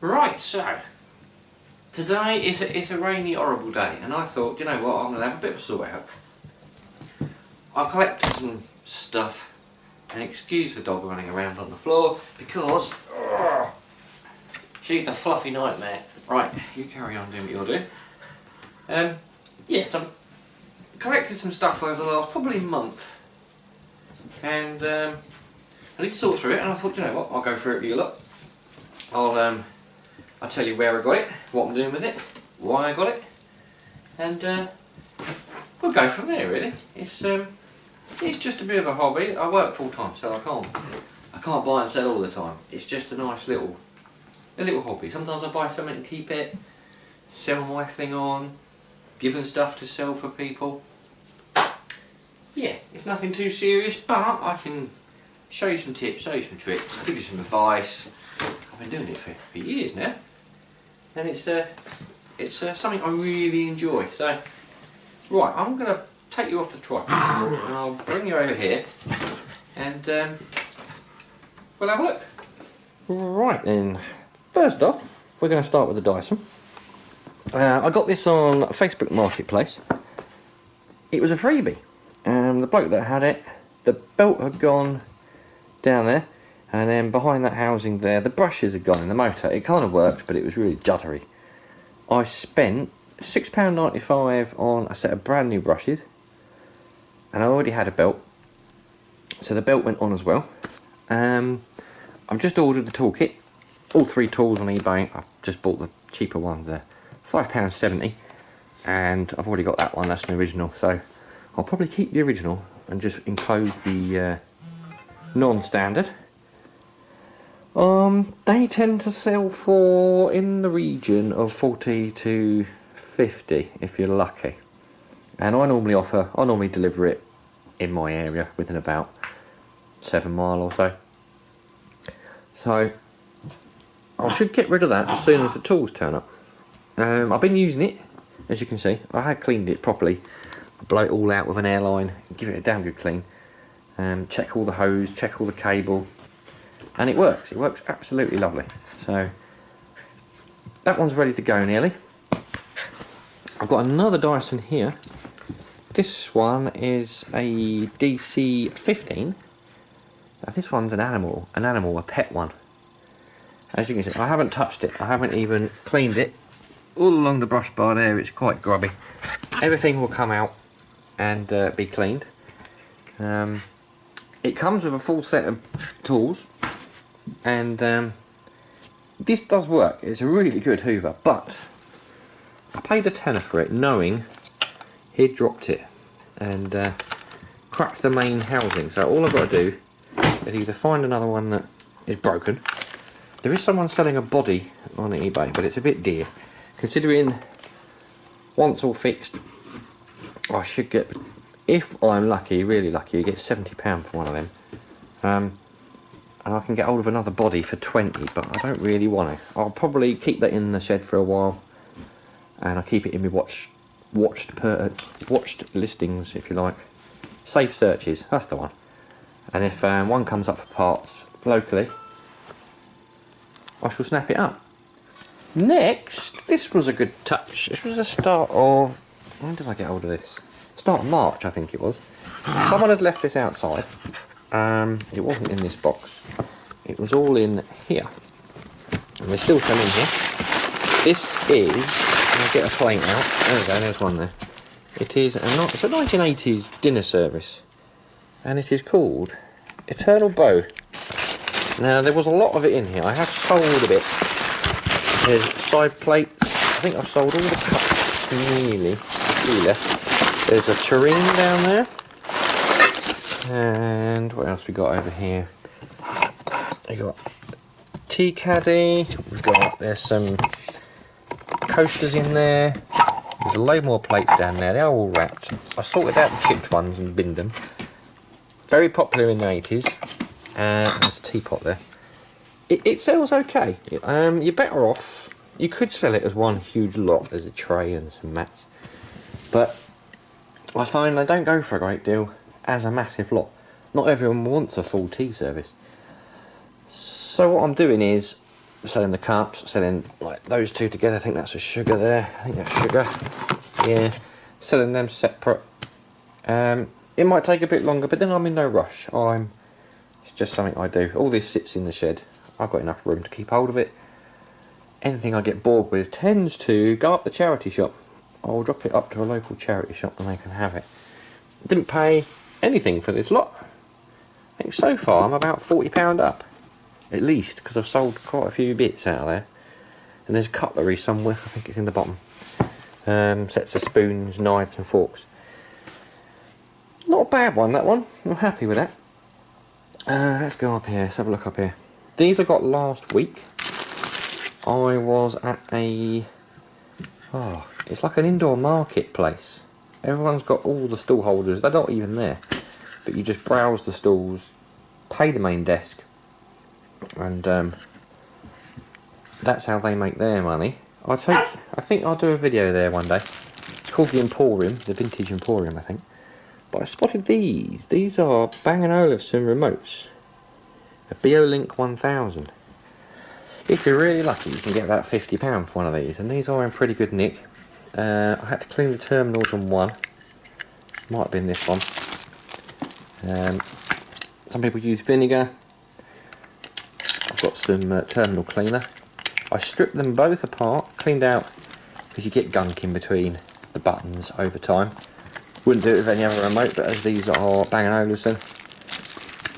Right, so today it's a rainy, horrible day, and I thought, you know what, I'm going to have a bit of a sort out. I collected some stuff, and excuse the dog running around on the floor because she's a fluffy nightmare. Right, you carry on doing what you're doing. Yes, I've collected some stuff over the last probably month, and I need to sort through it. And I thought, you know what, I'll go through it with you lot. I'll tell you where I got it, what I'm doing with it, why I got it, and we'll go from there. Really, it's just a bit of a hobby. I work full time, so I can't buy and sell all the time. It's just a nice little hobby. Sometimes I buy something and keep it, sell my thing on, given stuff to sell for people. Yeah, it's nothing too serious, but I can show you some tips, show you some tricks, give you some advice. I've been doing it for years now, and it's something I really enjoy. So, right, I'm going to take you off the tripod and I'll bring you over here, and we'll have a look. Right then, first off, we're going to start with the Dyson. I got this on Facebook Marketplace. It was a freebie. The bloke that had it, the belt had gone down there, and then behind that housing there, the brushes had gone in the motor. It kind of worked, but it was really juddery. I spent £6.95 on a set of brand new brushes, and I already had a belt, so the belt went on as well. I've just ordered the toolkit, all 3 tools on eBay. I've just bought the cheaper ones there, £5.70, and I've already got that one. That's an original, so I'll probably keep the original and just enclose the non-standard. They tend to sell for in the region of 40 to 50 if you're lucky, and I normally deliver it in my area within about 7 mile or so. So I should get rid of that as soon as the tools turn up. I've been using it, as you can see. I had cleaned it properly, blow it all out with an airline, give it a damn good clean, check all the hose, check all the cable, and it works absolutely lovely. So that one's ready to go nearly. I've got another Dyson here. This one is a DC-15. Now this one's an animal, a pet one. As you can see, I haven't touched it, I haven't even cleaned it. All along the brush bar there, it's quite grubby. Everything will come out and be cleaned. It comes with a full set of tools, and this does work. It's a really good hoover, but I paid a tenner for it knowing he'd dropped it and cracked the main housing. So all I've got to do is either find another one that is broken. There is someone selling a body on eBay, but it's a bit dear. Considering once all fixed, I should get, if I'm lucky, really lucky, you get £70 for one of them. And I can get hold of another body for 20, but I don't really want to. I'll probably keep that in the shed for a while, and I'll keep it in my watched listings, if you like. Safe searches, that's the one. And if one comes up for parts locally, I shall snap it up. Next, this was a good touch. This was the start of, when did I get hold of this? Start of March, I think it was. Someone had left this outside. It wasn't in this box. It was all in here. And we're still selling here. This is, I'll get a plate out. There we go, there's one there. It's a 1980s dinner service. And it is called Eternal Bow. Now, there was a lot of it in here. I have sold a bit. There's side plates. I think I've sold all the cups nearly. There's a tureen down there. And what else we got over here? We got tea caddy. There's some coasters in there. There's a load more plates down there. They're all wrapped. I sorted out the chipped ones and binned them. Very popular in the 80s. There's a teapot there. It sells okay. You're better off. You could sell it as one huge lot. There's a tray and some mats. But I find they don't go for a great deal as a massive lot. Not everyone wants a full tea service. So what I'm doing is selling the cups, selling like those two together. I think that's a sugar there. I think that's sugar. Yeah, selling them separate. It might take a bit longer, but then I'm in no rush. It's just something I do. All this sits in the shed. I've got enough room to keep hold of it. Anything I get bored with tends to go up the charity shop. I'll drop it up to a local charity shop and they can have it. Didn't pay anything for this lot. I think so far I'm about £40 up. At least, because I've sold quite a few bits out of there. And there's cutlery somewhere, I think it's in the bottom. Sets of spoons, knives and forks. Not a bad one, that one. I'm happy with that. Let's go up here, let's have a look up here. These I got last week. I was at it's like an indoor marketplace. Everyone's got all the stall holders, they're not even there. But you just browse the stalls, pay the main desk, and that's how they make their money. I think I'll do a video there one day. It's called the Emporium, the Vintage Emporium, I think. But I spotted these. These are Bang & Olufsen remotes. A BioLink 1000. If you're really lucky, you can get about £50 for one of these. And these are in pretty good nick. I had to clean the terminals on one. Might have been this one. Some people use vinegar. I've got some terminal cleaner. I stripped them both apart, cleaned out, because you get gunk in between the buttons over time. Wouldn't do it with any other remote, but as these are Bang & Olufsen,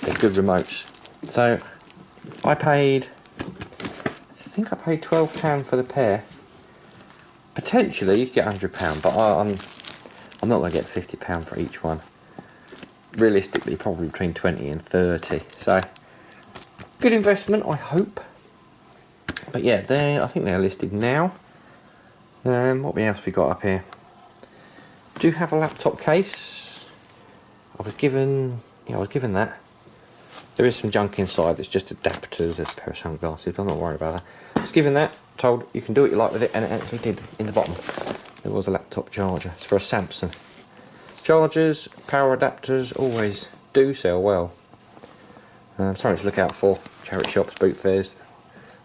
they're good remotes. So I think I paid £12 for the pair. Potentially you could get £100, but I'm not going to get £50 for each one. Realistically, probably between 20 and 30. So good investment, I hope. But yeah, I think they're listed now. What else we got up here? Do have a laptop case. I was given that. There is some junk inside that's just adapters. There's a pair of sunglasses, but I'm not worried about that. I was given that, told you can do what you like with it, and it actually did in the bottom. There was a laptop charger. It's for a Samsung. Chargers, power adapters always do sell well. Something to look out for. Charity shops, boot fairs.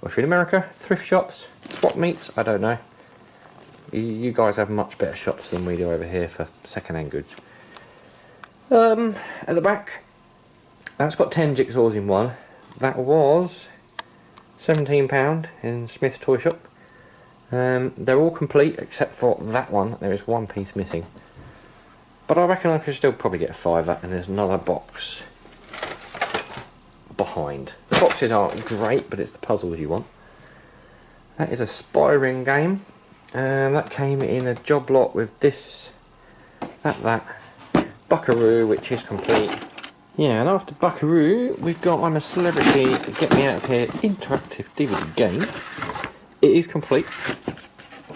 Or if you're in America, thrift shops, swap meets, I don't know. You guys have much better shops than we do over here for second-hand goods. At the back, that's got 10 jigsaws in one. That was £17 in Smith's Toy Shop. They're all complete except for that one. There is one piece missing. But I reckon I could still probably get a £5, and there's another box behind. The boxes aren't great, but it's the puzzles you want. That is a spy ring game. That came in a job lot with this, that, Buckaroo, which is complete. Yeah, and after Buckaroo, we've got I'm a Celebrity, Get Me Out of Here interactive DVD game. It is complete.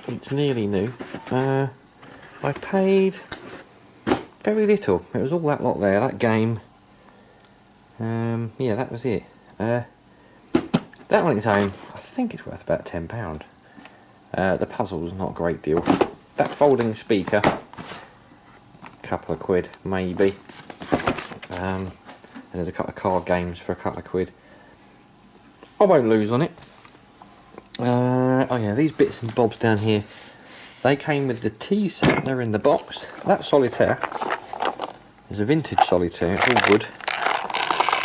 It's nearly new. I paid very little. It was all that lot there, that game. Yeah, that was it. That on its own, I think it's worth about £10. The puzzle's not a great deal. That folding speaker, couple of quid maybe. And there's a couple of card games for a couple of quid. I won't lose on it. Oh yeah, these bits and bobs down here, they came with the tea set. They're in the box. That solitaire is a vintage solitaire. It's all good.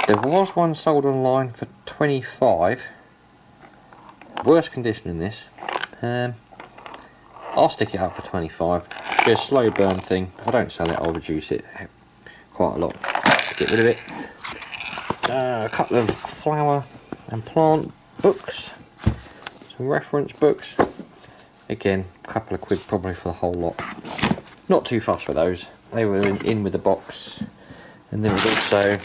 There was one sold online for 25. Worse condition than this. I'll stick it up for 25. It'll be a slow burn thing. If I don't sell it, I'll reduce it quite a lot to get rid of it. A couple of flower and plant books. Some reference books. Again, a couple of quid probably for the whole lot. Not too fussed with those. They were in with the box. And there was also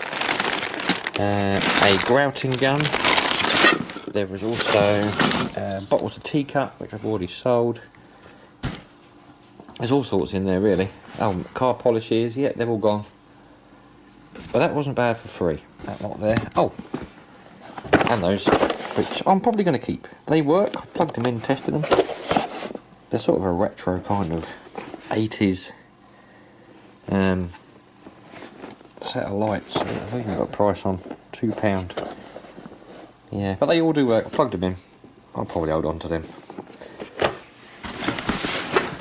a grouting gun. There was also bottles of teacup, which I've already sold. There's all sorts in there really. Oh, car polishes, yeah, they've all gone. But that wasn't bad for free, that lot there. Oh, and those, which I'm probably going to keep. They work, I plugged them in, tested them. They're sort of a retro kind of 80s set of lights. I've even got a price on, £2. Yeah, but they all do work. I plugged them in. I'll probably hold on to them.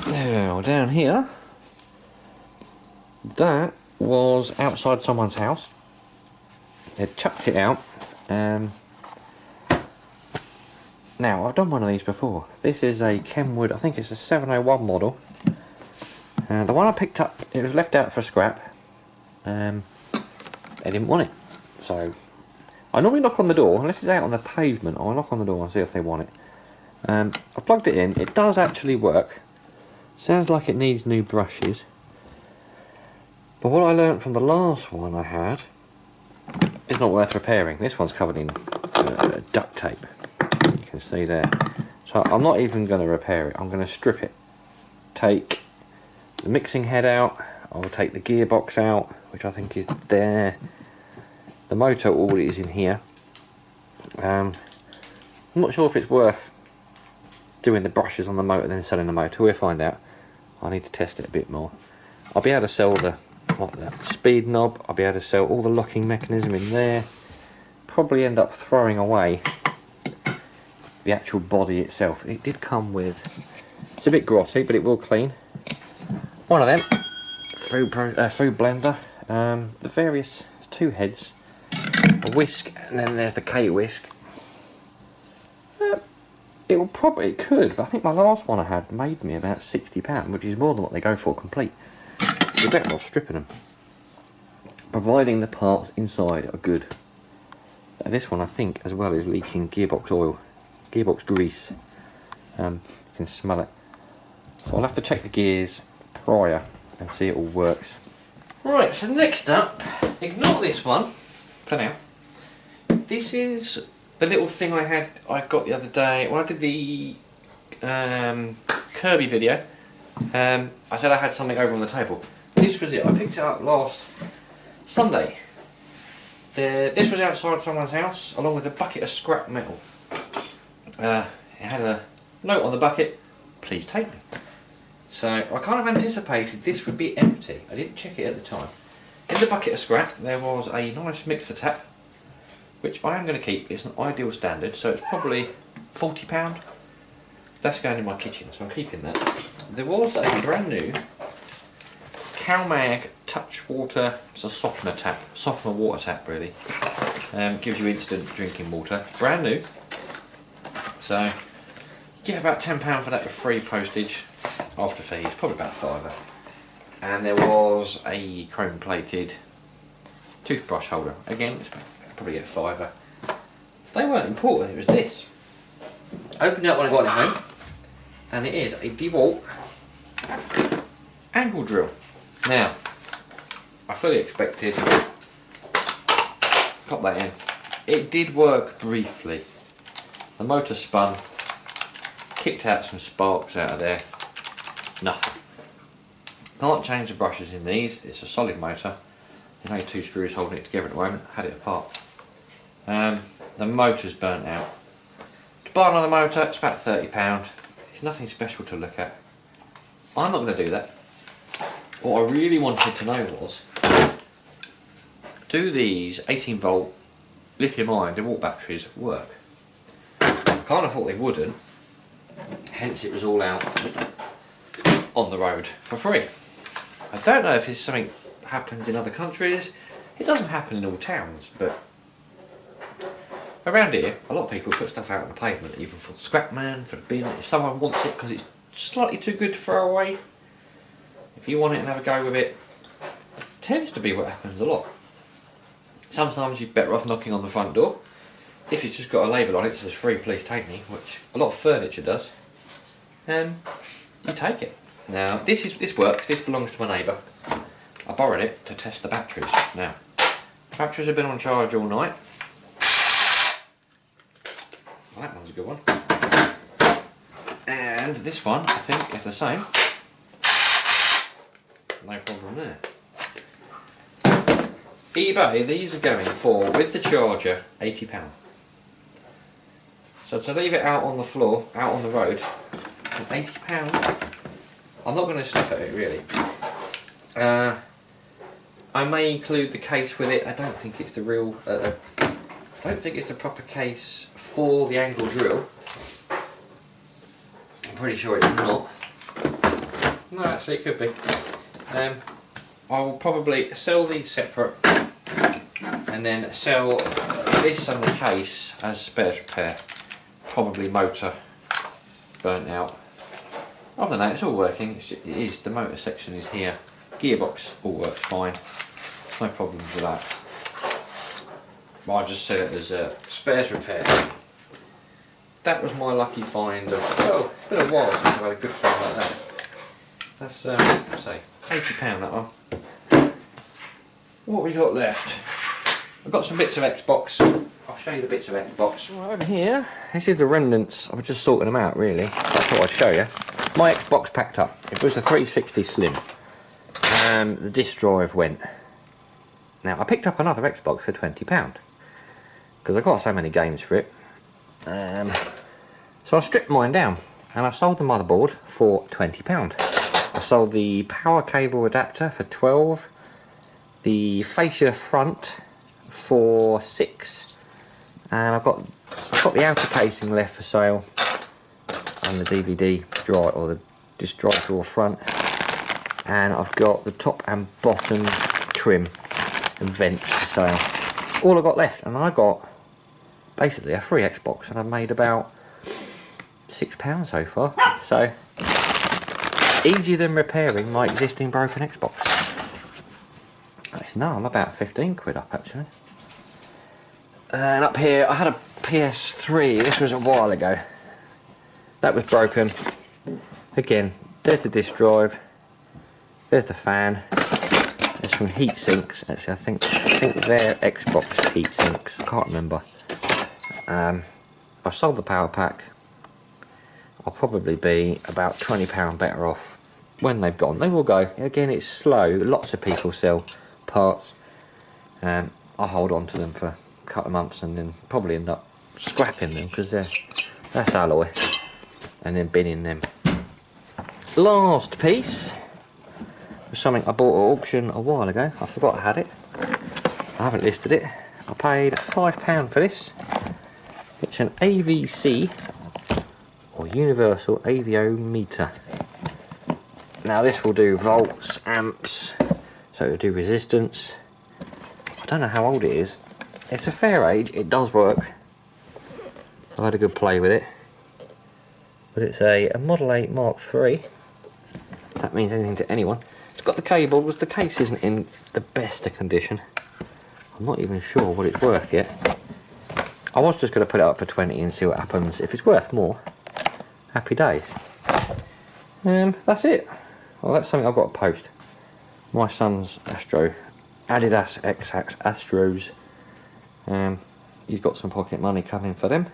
Now, down here, that was outside someone's house. They'd chucked it out. Now, I've done one of these before. This is a Kenwood, I think it's a 701 model. The one I picked up, it was left out for scrap. They didn't want it. So, I normally knock on the door, unless it's out on the pavement, I'll knock on the door and see if they want it. I plugged it in, it does actually work. Sounds like it needs new brushes. But what I learnt from the last one I had, it's not worth repairing. This one's covered in duct tape. You can see there. So I'm not even going to repair it. I'm going to strip it. Take the mixing head out. I'll take the gearbox out, which I think is there. The motor all is in here. I'm not sure if it's worth doing the brushes on the motor then selling the motor. We'll find out. I need to test it a bit more. I'll be able to sell the speed knob. I'll be able to sell all the locking mechanism in there. Probably end up throwing away the actual body itself. It did come with, it's a bit grotty, but it will clean. One of them, food blender. The various, there's two heads, a whisk, and then there's the K-whisk. It could, but I think my last one I had made me about £60, which is more than what they go for complete. You're better off stripping them, providing the parts inside are good. This one I think as well is leaking gearbox oil, gearbox grease. You can smell it. So I'll have to check the gears prior and see it all works. Right, so next up, ignore this one for now. This is the little thing I got the other day when I did the Kirby video. I said I had something over on the table. This was it. I picked it up last Sunday. This was outside someone's house along with a bucket of scrap metal. It had a note on the bucket, please take me. So I kind of anticipated this would be empty. I didn't check it at the time. In the bucket of scrap there was a nice mixer tap, which I am going to keep. It's an ideal standard, so it's probably £40. That's going in my kitchen, so I'm keeping that. There was a brand new CalMag Touch Water, it's a softener tap, softener water tap really. Gives you instant drinking water, brand new. So you get about £10 for that with free postage after fees, probably about £5. And there was a chrome plated toothbrush holder. Again, it's probably get £5. They weren't important, it was this. Opened it up when I got it home, and it is a DeWalt angle drill. Now, I fully expected, pop that in. It did work briefly. The motor spun, kicked out some sparks out of there, nothing. Can't change the brushes in these, it's a solid motor. There's only two screws holding it together at the moment, I had it apart. The motor's burnt out. To buy another motor, it's about £30. It's nothing special to look at. I'm not going to do that. What I really wanted to know was, do these 18 volt lithium ion DeWalt batteries work? I kind of thought they wouldn't, hence it was all out on the road for free. I don't know if it's something that happens in other countries. It doesn't happen in all towns, but around here a lot of people put stuff out on the pavement, even for the scrap man, for the bin. If someone wants it because it's slightly too good to throw away, if you want it and have a go with it, tends to be what happens a lot. Sometimes you're better off knocking on the front door. If it's just got a label on it that says free, please take me, which a lot of furniture does, you take it. Now this works, this belongs to my neighbour. I borrowed it to test the batteries. Now, batteries have been on charge all night. Well, that one's a good one. And this one, I think, is the same. No problem there. eBay, these are going for, with the charger, £80. So to leave it out on the floor, out on the road, £80, I'm not going to sniff at it really. I may include the case with it. I don't think it's the real, I don't think it's the proper case for the angle drill. pretty sure it's not. No, actually it could be. I will probably sell these separate and then sell this and the case as spares repair. Probably motor burnt out. Other than that, it's all working. It is, the motor section is here. Gearbox all works fine. No problems with that. But I'll just sell it as a spares repair. That was my lucky find of, well, it's been a while since I've had a good find like that. That's, say, £80 that one. What have we got left? I've got some bits of Xbox. I'll show you the bits of Xbox. Right over here, this is the remnants. I was just sorting them out really. I thought I'd show you. My Xbox packed up. It was a 360 Slim. The disk drive went. Now I picked up another Xbox for £20 because I got so many games for it. So I stripped mine down and I sold the motherboard for £20. I sold the power cable adapter for 12, the fascia front for 6, and I've got the outer casing left for sale, and the DVD drive or the disc drive drawer front, and I've got the top and bottom trim and vents for sale. All I got left, and I got basically a free Xbox, and I've made about £6 so far. So easier than repairing my existing broken Xbox. Actually, no, I'm about 15 quid up actually. And up here, I had a PS3. This was a while ago. That was broken. Again, there's the disc drive. There's the fan. There's some heat sinks. Actually, I think they're Xbox heat sinks. I can't remember. I've sold the power pack. I'll probably be about £20 better off when they've gone. They will go. Again, it's slow. Lots of people sell parts. I'll hold on to them for a couple of months and then probably end up scrapping them because that's alloy, and then binning them. Last piece was something I bought at auction a while ago. I forgot I had it. I haven't listed it. I paid £5 for this. It's an AVC or Universal Aviometer. Now this will do volts, amps, so it'll do resistance. I don't know how old it is. It's a fair age, it does work. I've had a good play with it. But it's a Model 8 Mark III. If that means anything to anyone. It's got the cables, the case isn't in the best of condition. I'm not even sure what it's worth yet. I was just going to put it up for 20 and see what happens. If it's worth more, happy days. That's it. Well, that's something I've got to post. My son's Adidas X Astros. He's got some pocket money coming for them.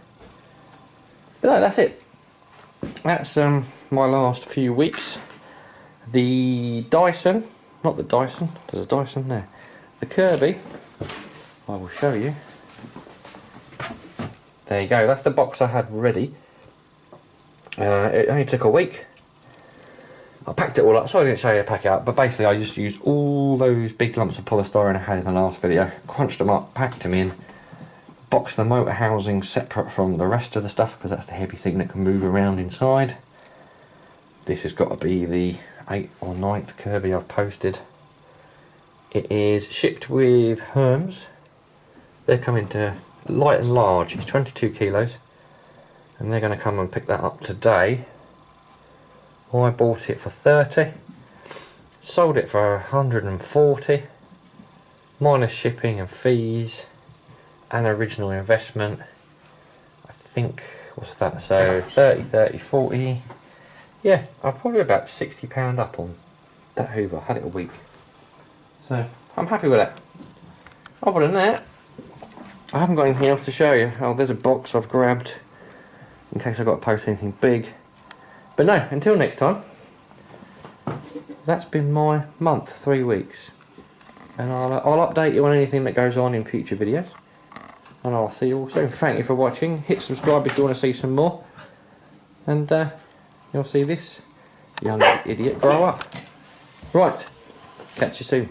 But no, that's it. That's my last few weeks. The Dyson, not the Dyson, there's a Dyson there. The Kirby, I will show you. There you go, that's the box I had ready. It only took a week. I packed it all up, sorry I didn't show you how to pack it up, but basically I just used all those big lumps of polystyrene I had in the last video, crunched them up, packed them in, boxed the motor housing separate from the rest of the stuff because that's the heavy thing that can move around inside. This has got to be the 8th or 9th Kirby I've posted. It is shipped with Herms. They're coming to light and large, it's 22 kilos, and they're going to come and pick that up today. I bought it for 30, sold it for 140, minus shipping and fees and original investment. I think, what's that, so 30, 40, yeah, I'm probably about £60 up on that Hoover. I had it a week, so I'm happy with that. Other than that, I haven't got anything else to show you. Oh, there's a box I've grabbed in case I've got to post anything big. But no, until next time, that's been my month, 3 weeks. And I'll update you on anything that goes on in future videos. And I'll see you all soon. Thank you for watching. Hit subscribe if you want to see some more. And you'll see this young idiot grow up. Right, catch you soon.